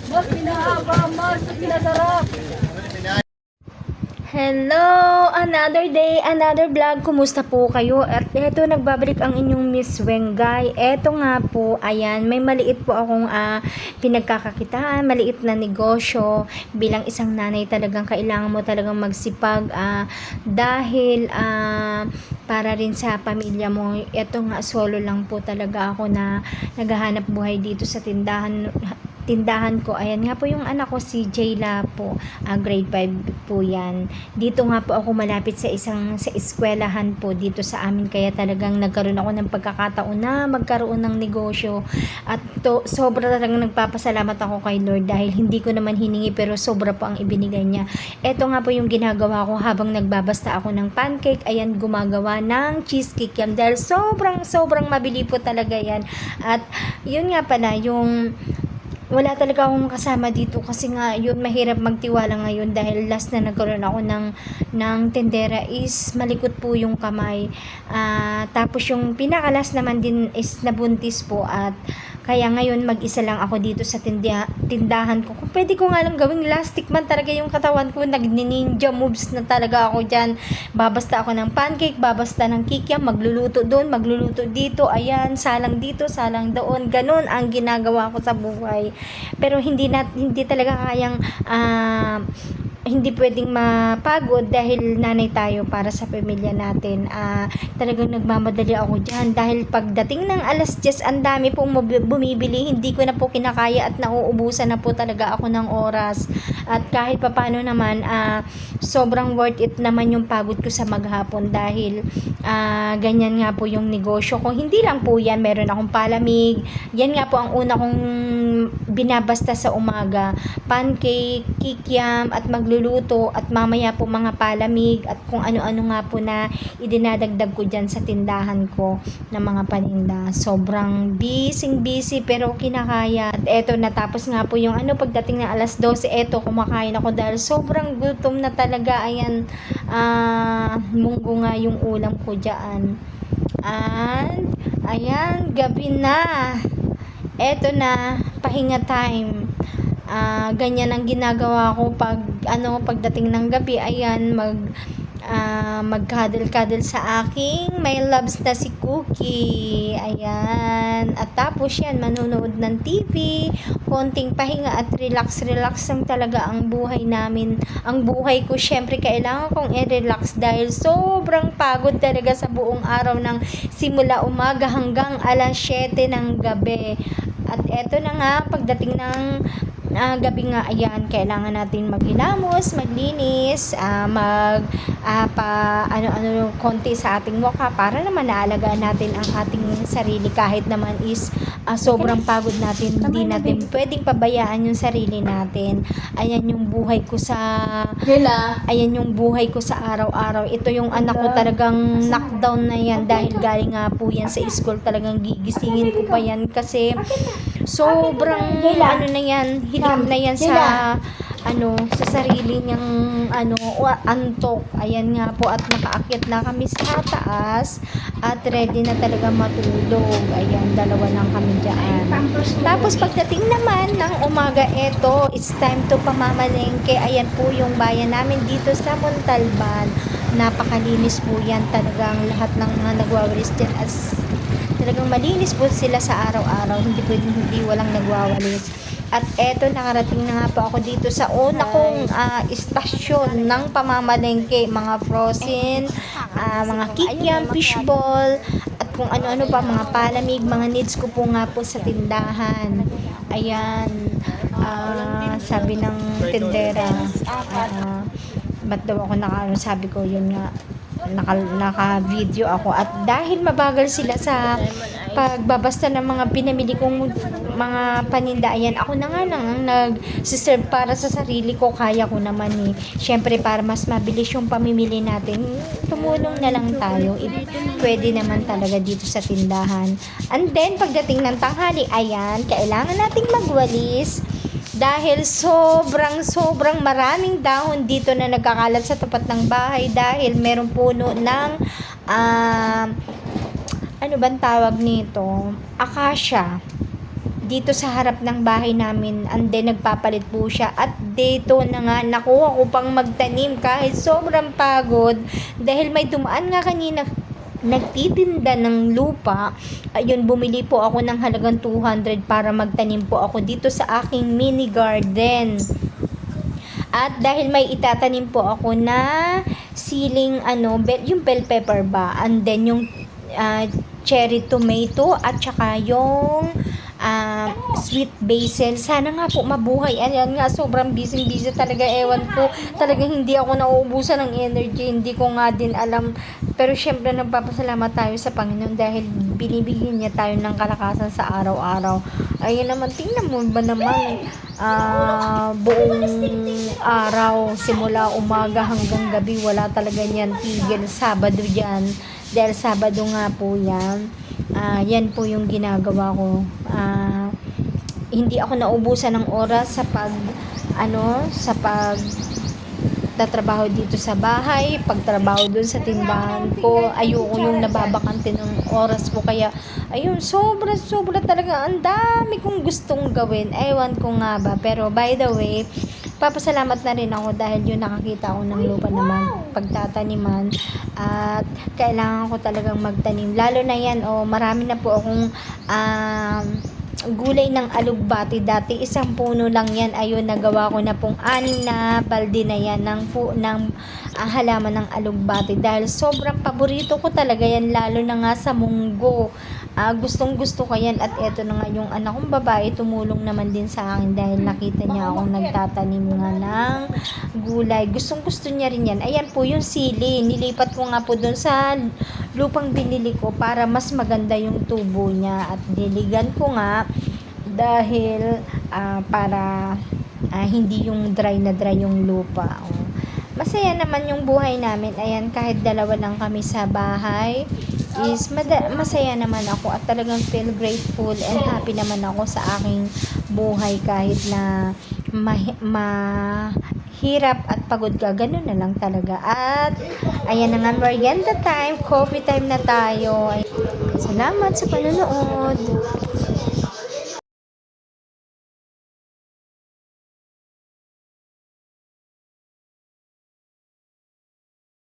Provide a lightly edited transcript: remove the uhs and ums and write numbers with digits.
Mas pinahaba, mas pinasarap. Hello! Another day, another vlog. Kumusta po kayo? At eto, nagbabalik ang inyong Miss Wengay. Eto nga po, ayan, may maliit po akong pinagkakakitaan, maliit na negosyo. Bilang isang nanay, talagang kailangan mo talagang magsipag dahil para rin sa pamilya mo. Eto nga, solo lang po talaga ako na naghahanap buhay dito sa tindahan ko. Ayan nga po yung anak ko, si Jayla po, grade 5 po yan. Dito nga po ako malapit sa eskwelahan po dito sa amin, kaya talagang nagkaroon ako ng pagkakataon na magkaroon ng negosyo. At sobra talagang nagpapasalamat ako kay Lord dahil hindi ko naman hiningi pero sobra po ang ibinigay niya. Ito nga po yung ginagawa ko habang nagbabasta ako ng pancake. Ayan, gumagawa ng cheesecake yan dahil sobrang mabili po talaga yan. At yun nga pala, yung wala talaga akong kasama dito kasi nga yun, mahirap magtiwala ngayon dahil last na nagkaroon ako ng tendera is malikot po yung kamay. Tapos yung pinakalas naman din is nabuntis po, at kaya ngayon mag-isa lang ako dito sa tindahan ko. Kung pwede ko nga lang gawing lastic man talaga yung katawan ko, nag-ninja moves na talaga ako dyan. Babasta ako ng pancake, babasta ng kikiam, magluluto doon, magluluto dito, ayan, salang dito, salang doon. Ganun ang ginagawa ko sa buhay. Pero hindi talaga kayang hindi pwedeng mapagod dahil nanay tayo para sa pamilya natin. Talagang nagmamadali ako dyan dahil pagdating ng alas 10, ang dami pong bumibili, hindi ko na po kinakaya at nauubusan na po talaga ako ng oras. At kahit papano naman, sobrang worth it naman yung pagod ko sa maghapon dahil ganyan nga po yung negosyo ko. Hindi lang po yan, meron akong palamig. Yan nga po ang una kong binabasta sa umaga, pancake, kikiam, at magluluto, at mamaya po mga palamig at kung ano-ano nga po na idinadagdag ko dyan sa tindahan ko ng mga paninda. Sobrang busy pero kinakaya. At eto, natapos nga po yung pagdating ng alas 12, eto, kumakain ako dahil sobrang gutom na talaga. Ayan, munggo nga yung ulam ko dyan. And ayan, gabi na. Eto na, pahinga time. Ganyan ang ginagawa ko pagdating ng gabi. Ayan, mag-cuddle sa aking may loves na si Cookie. Ayan. At tapos yan, manonood ng TV, konting pahinga at relax lang talaga ang buhay namin. Ang buhay ko, syempre kailangan kong i-relax dahil sobrang pagod talaga sa buong araw ng simula umaga hanggang alas 7 ng gabi. At eto na nga, pagdating ng gabi nga, ayan, kailangan natin maghilamos, maglinis, konti sa ating mukha para naman naalagaan natin ang ating sarili kahit naman is sobrang pagod natin, hindi natin pwedeng pabayaan yung sarili natin. Ayan yung buhay ko sa araw-araw. Ito yung anak ko, talagang knockdown na yan dahil galing nga po yan sa school. Talagang gigisingin ko pa yan kasi sobrang hirap na yan sa sarili niyang antok. Ayan nga po, at nakaakyat na kami sa taas at ready na talaga matulog. Ayan, dalawa lang kami dyan. Tapos pagdating naman ng umaga, eto, it's time to pamamalengke. Ayan po yung bayan namin dito sa Montalban. Napakalinis po yan, talagang lahat ng mga nagwawalis dyan talagang malinis po sila sa araw-araw, hindi pwedeng hindi walang nagwawalis. At eto, nakarating na nga po ako dito sa una kong istasyon ng pamamalengke, mga frozen, mga kikiam, fishball, at kung ano-ano pa, mga palamig, mga needs ko po nga po sa tindahan. Ayan, sabi ng tendera, ba't daw ako sabi ko, yun nga, naka-video ako. At dahil mabagal sila sa pagbabasta ng mga pinamili kong mga paninda, ayan, ako na nga lang nag-serve para sa sarili ko. Kaya ko naman syempre para mas mabilis yung pamimili natin, tumulong na lang tayo. Pwede naman talaga dito sa tindahan. And then pagdating ng tanghali, ayan, kailangan nating magwalis dahil sobrang maraming dahon dito na nagkakalat sa tapat ng bahay dahil merong puno ng ano bang tawag nito? Acacia. dito sa harap ng bahay namin, and then nagpapalit po siya. At dito na nga, nakuha ko pang magtanim kahit sobrang pagod, dahil may dumaan nga kanina nagtitinda ng lupa. Ayun, bumili po ako ng halagang 200 para magtanim po ako dito sa aking mini garden. At dahil may itatanim po ako na siling yung bell pepper ba, and then yung cherry tomato, at saka yung sweet basil. Sana nga po mabuhay. Ayan nga, sobrang busy talaga. Ewan ko, talagang hindi ako nauubusan ng energy. Hindi ko nga din alam. Pero syempre, nagpapasalamat tayo sa Panginoon dahil binibigyan niya tayo ng kalakasan sa araw-araw. Ayun naman, tingnan mo ba naman, buong araw, simula umaga hanggang gabi, wala talaga niyan tigil. Sabado dyan. Dahil Sabado nga po yan. Yan po yung ginagawa ko. Hindi ako naubusan ng oras sa tatrabaho dito sa bahay, pagtrabaho dun sa tindahan ko. Ayoko yung nababakante ng oras ko, kaya ayun, sobra talaga, ang dami kong gustong gawin. Ewan ko nga ba, pero by the way, papasalamat na rin ako dahil yung nakakita ako ng lupa naman pagtataniman, at kailangan ko talagang magtanim, lalo na yan, marami na po akong gulay ng alugbati. Dati isang puno lang yan, ayun, nagawa ko na pong 6 na balde na yan ng halaman ng alugbati, dahil sobrang paborito ko talaga yan, lalo na nga sa munggo. Gustong gusto ko yan. At eto na nga, yung anak kong babae tumulong naman din sa akin dahil nakita niya akong nagtatanim nga ng gulay. Gustong gusto niya rin yan. Ayan po yung sili, nilipat ko nga po dun sa lupang binili ko para mas maganda yung tubo niya, at diligan ko nga dahil para hindi yung dry yung lupa. Masaya naman yung buhay namin. Ayan, kahit dalawa lang kami sa bahay, is masaya naman ako, at talagang feel grateful and happy naman ako sa aking buhay, kahit na mahirap at pagod ka, ganun na lang talaga. At ayan na nga, merienda time, coffee time na tayo. Salamat sa panonood.